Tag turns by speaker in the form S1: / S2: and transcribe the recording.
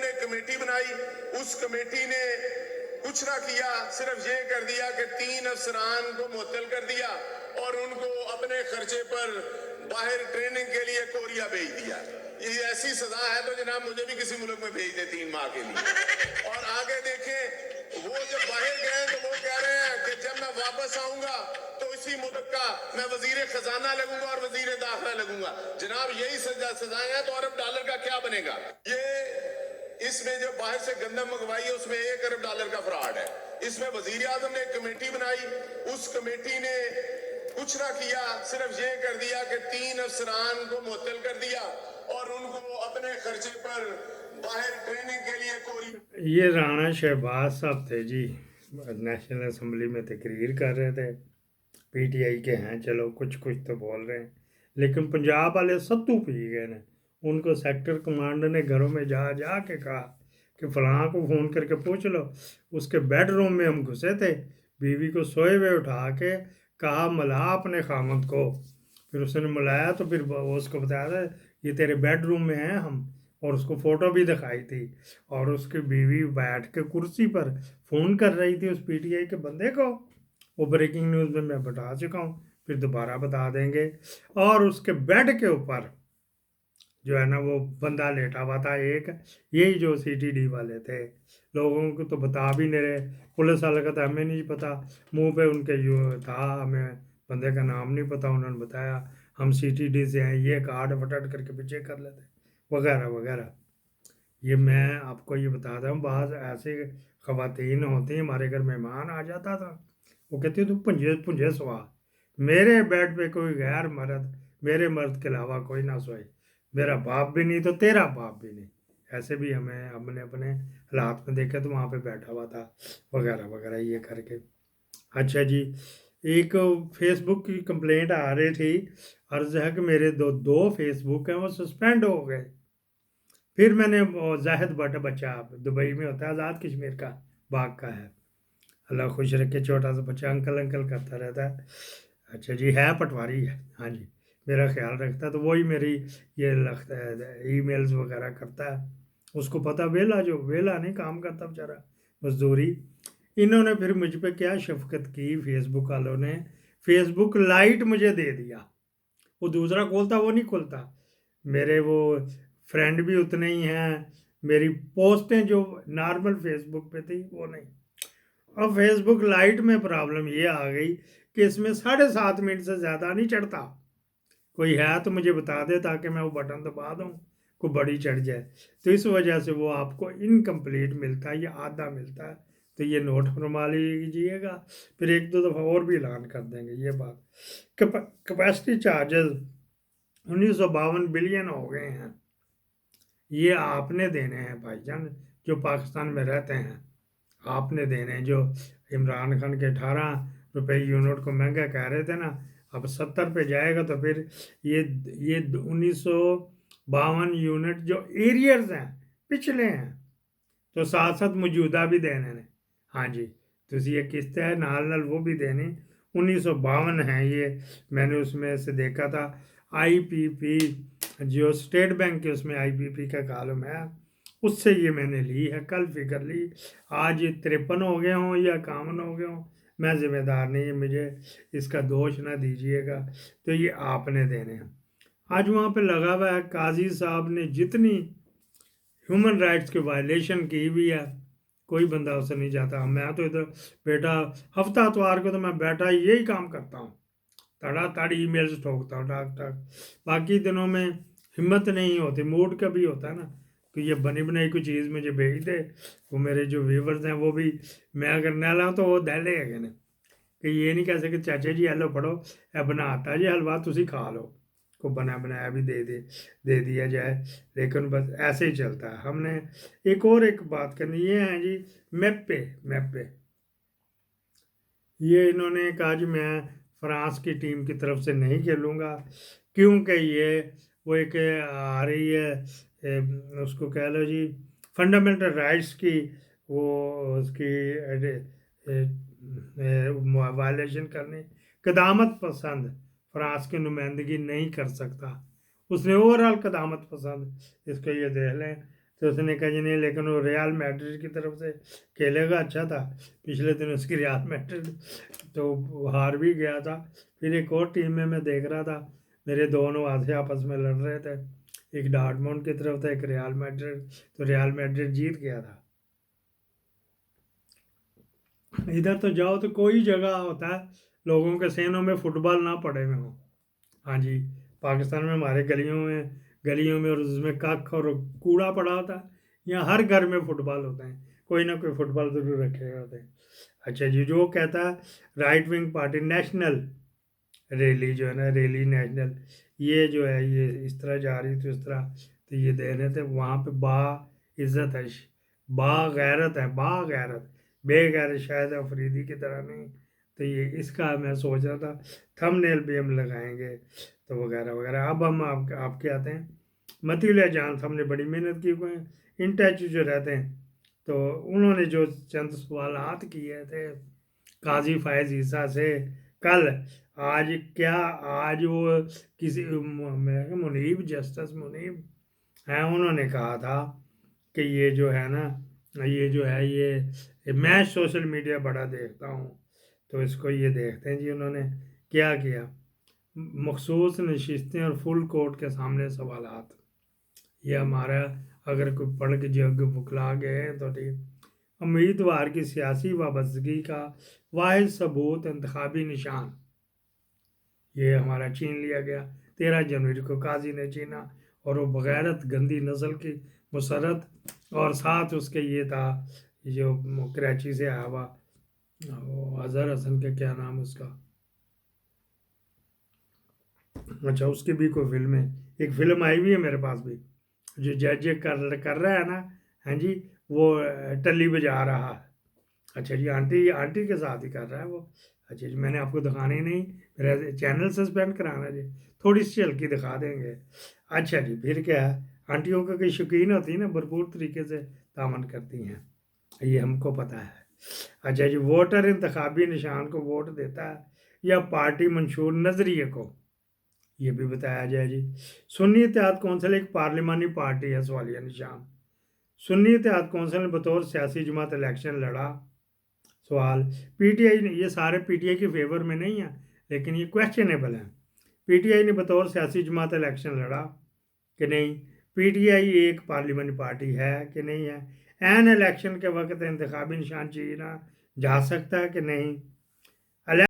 S1: ने कमेटी बनाई, उस कमेटी ने कुछ ना किया, सिर्फ ये कर दिया कि 3 अफसरान को मुअत्तल कर दिया और उनको अपने खर्चे पर बाहर ट्रेनिंग के लिए कोरिया भेज दिया। ये ऐसी सजा है तो जनाब मुझे भी किसी मुल्क में भेज दे 3 माह के लिए। और आगे देखें, वो जब बाहर गए तो वो कह रहे हैं कि जब मैं वापस आऊंगा तो इसी मुल्क का मैं वजीर खजाना लगूंगा और वजीर दाखिला लगूंगा। जनाब यही सजाएं हैं तो अरब डॉलर का क्या बनेगा? ये इसमें जो बाहर से गंदम मंगवाई है उसमें 1 अरब डॉलर का फ्रॉड है। इसमें वजीर आजम ने एक कमेटी बनाई, उस कमेटी ने कुछ ना किया, सिर्फ ये कर दिया कि 3 अफसरान को मुअत्तल कर दिया और उनको अपने खर्चे पर बाहर ट्रेनिंग के लिए कोई।
S2: ये राणा शहबाज साहब थे जी, नेशनल असम्बली में तकरीर कर रहे थे। पीटीआई के हैं, चलो कुछ कुछ तो बोल रहे हैं, लेकिन पंजाब वाले सत्तू पी गए ने। उनको सेक्टर कमांडर ने घरों में जा जा के कहा कि फलां को फ़ोन करके पूछ लो। उसके बेडरूम में हम घुसे थे, बीवी को सोए हुए उठा के कहा मिला अपने खामद को। फिर उसने मिलाया तो फिर उसको बताया था ये तेरे बेडरूम में हैं हम, और उसको फ़ोटो भी दिखाई थी। और उसकी बीवी बैठ के कुर्सी पर फ़ोन कर रही थी उस पीटीआई के बंदे को। वो ब्रेकिंग न्यूज़ में मैं बता चुका हूँ, फिर दोबारा बता देंगे। और उसके बेड के ऊपर जो है ना वो बंदा लेटा हुआ था एक, यही जो सीटीडी वाले थे। लोगों को तो बता भी नहीं रहे, पुलिस वाले का तो हमें नहीं पता, मुंह पे उनके जो था, हमें बंदे का नाम नहीं पता। उन्होंने बताया हम सीटीडी से हैं, ये कार्ड फटट करके पीछे कर लेते वगैरह वगैरह। ये मैं आपको ये बताता हूँ, बाज़ ऐसे ख़वातीन होती हैं, हमारे घर मेहमान आ जाता था, वो कहती तू पुंजे पुंजे सवा, मेरे बेड पे कोई गैर मर्द, मेरे मर्द के अलावा कोई ना सोए, मेरा बाप भी नहीं तो तेरा बाप भी नहीं। ऐसे भी हमें हमने अपने हालात में देखा तो वहाँ पे बैठा हुआ था वगैरह वगैरह ये करके। अच्छा जी, एक फेसबुक की कंप्लेंट आ रही थी, अर्ज़ है कि मेरे दो फेसबुक हैं वो सस्पेंड हो गए। फिर मैंने वो जाहिद भट्ट बच्चा दुबई में होता है, आज़ाद कश्मीर का बाग का है, अल्लाह खुश रखे, छोटा सा बच्चा अंकल अंकल करता रहता है। अच्छा जी, है पटवारी है, हाँ जी, मेरा ख्याल रखता है। तो वही मेरी ये लगता है ईमेल्स वगैरह करता है। उसको पता वेला जो वेला नहीं काम करता बेचारा, मजदूरी। इन्होंने फिर मुझ पे क्या शफकत की फेसबुक वालों ने, फेसबुक लाइट मुझे दे दिया। वो दूसरा खोलता वो नहीं खुलता। मेरे वो फ्रेंड भी उतने ही हैं, मेरी पोस्टें जो नॉर्मल फेसबुक पे थी वो नहीं। अब फेसबुक लाइट में प्रॉब्लम ये आ गई कि इसमें 7.5 मिनट से ज़्यादा नहीं चढ़ता। कोई है तो मुझे बता दे ताकि मैं वो बटन दबा दूँ, को बड़ी चढ़ जाए। तो इस वजह से वो आपको इनकम्प्लीट मिलता है या आधा मिलता है। तो ये नोट फरमा लीजिएगा, फिर 1-2 दफ़ा और भी ऐलान कर देंगे ये बात। कैपेसिटी चार्जेस 1952 बिलियन हो गए हैं, ये आपने देने हैं भाईजान जो पाकिस्तान में रहते हैं, आपने देने हैं। जो इमरान खान के 18 रुपये यूनिट को महंगा कह रहे थे ना, अब 70 पे जाएगा तो फिर ये 1952 यूनिट जो एरियर्स हैं पिछले हैं, तो साथ साथ मौजूदा भी देने ने। हाँ जी, तो ये किस्त है नाल नाल वो भी देनी। 1952 है ये, मैंने उसमें से देखा था आईपीपी जो स्टेट बैंक के उसमें आईपीपी का कॉलम है, उससे ये मैंने ली है, कल फिगर ली। आज 53 हो गए हों या 51 हो गए हों, मैं ज़िम्मेदार नहीं है, मुझे इसका दोष ना दीजिएगा। तो ये आपने देने हैं। आज वहाँ पे लगा हुआ है काजी साहब ने जितनी ह्यूमन राइट्स की वायलेशन की हुई है, कोई बंदा उसे नहीं जाता। मैं तो इधर बेटा हफ्ता इतवार को तो मैं बैठा यही काम करता हूँ, तड़ा ताड़ी ईमेल्स ठोकता हूँ टाक टाक। बाकी दिनों में हिम्मत नहीं होती, मूड का भी होता है ना कि ये बनी बनाई कोई चीज़ मुझे भेज दे। वो मेरे जो व्यूवर्स हैं वो भी, मैं अगर न लाऊँ तो वो दहले है ने कि ये नहीं कह सकते चाचा जी हेलो पढ़ो ए बनाता जी हलवा तुसी खा लो, को बना बनाया भी दे दिया जाए। लेकिन बस ऐसे ही चलता है। हमने एक बात करनी ये है जी, मैपे ये इन्होंने कहा जी मैं फ्रांस की टीम की तरफ से नहीं खेलूँगा, क्योंकि ये वो एक आ रही है उसको कह लो जी फंडामेंटल राइट्स की वो उसकी वायलेशन करने, कदामत पसंद फ्रांस की नुमाइंदगी नहीं कर सकता। उसने ओवरऑल कदामत पसंद, इसको ये देख लें تو اس نے کہا جی نہیں، لیکن وہ ریال میڈرڈ کی طرف سے کھیلے گا، اچھا تھا پچھلے دن اس کی ریال میڈرڈ تو ہار بھی گیا تھا۔ پھر ایک اور ٹیم میں دیکھ رہا تھا، میرے دونوں وہاں سے آپس میں لڑ رہے تھے، ایک ڈارٹمونڈ کی طرف تھا، ایک ریال میڈرڈ، تو ریال میڈرڈ جیت گیا تھا۔ ادھر تو جاؤ تو کوئی جگہ ہوتا ہے لوگوں کے سینوں میں فٹ بال نہ پڑے ہوئے ہوں۔ ہاں جی، پاکستان میں ہمارے گلیوں میں اور اس میں کک اور کوڑا پڑا ہوتا ہے، یہاں ہر گھر میں فٹ بال ہوتے ہیں، کوئی نہ کوئی فٹ بال ضرور رکھے ہوئے ہوتے ہیں۔ اچھا جی، جو کہتا ہے right wing party national rally جو ہے نا، ریلی نیشنل، یہ جو ہے یہ اس طرح جا رہی تھی، اس طرح تو یہ دے رہے تھے وہاں پہ با عزت ہے، با غیرت ہے، با غیرت، بے غیرت شاید افریدی کی طرح نہیں۔ تو یہ اس کا میں سوچ رہا تھا تھم نیل بھی ہم لگائیں گے تو وغیرہ وغیرہ۔ اب ہم آپ کے آتے ہیں متیلیہ جان، ہم نے بڑی محنت کی ہوئے ہیں ان ٹچ جو رہتے ہیں، تو انہوں نے جو چند سوالات کیے تھے قاضی فائز عیسیٰ سے کل، آج وہ کسی منیب، جسٹس منیب ہیں، انہوں نے کہا تھا کہ یہ جو ہے نا، یہ جو ہے یہ میں سوشل میڈیا بڑا دیکھتا ہوں، تو اس کو یہ دیکھتے ہیں جی انہوں نے کیا کیا، مخصوص نشستیں اور فل کورٹ کے سامنے سوالات۔ یہ ہمارا اگر کوئی پڑھ کے جگ بکلا گئے ہیں تو ٹھیک۔ امیدوار کی سیاسی وابستگی کا واحد ثبوت انتخابی نشان، یہ ہمارا چھین لیا گیا 13 جنوری کو، قاضی نے چھینا، اور وہ بغیرت گندی نسل کی مسرت، اور ساتھ اس کے یہ تھا جو کراچی سے آیا ہوا اظہر حسن کا کیا نام اس کا، اچھا اس کی بھی کوئی فلم ہے، ایک فلم آئی ہوئی ہے میرے پاس بھی، جو جج کر رہا ہے نا، ہاں جی، وہ ٹلی بجا رہا ہے، اچھا جی، آنٹی کے ساتھ ہی کر رہا ہے وہ، اچھا جی، میں نے آپ کو دکھانی نہیں، میرا چینل سسپینڈ کرانا جی، تھوڑی سی ہلکی دکھا دیں گے۔ اچھا جی، پھر کیا ہے، آنٹیوں کا کوئی شوقین ہوتی ہے نا، بھرپور طریقے سے تعاون کرتی ہیں، یہ ہم کو پتہ ہے۔ اچھا جی، ووٹر انتخابی نشان کو ووٹ دیتا ہے یا پارٹی منشور نظریے کو، یہ بھی بتایا جائے جی۔ سنی اتحاد کونسل ایک پارلیمانی پارٹی ہے، سوالیہ نشان۔ سنی اتحاد کونسل نے بطور سیاسی جماعت الیکشن لڑا، سوال۔ پی ٹی آئی، یہ سارے پی ٹی آئی کے فیور میں نہیں ہیں لیکن یہ کویسچنیبل ہیں۔ پی ٹی آئی نے بطور سیاسی جماعت الیکشن لڑا کہ نہیں؟ پی ٹی آئی ایک پارلیمانی پارٹی ہے کہ نہیں ہے؟ این الیکشن کے وقت انتخابی نشان چینا جا سکتا ہے کہ نہیں؟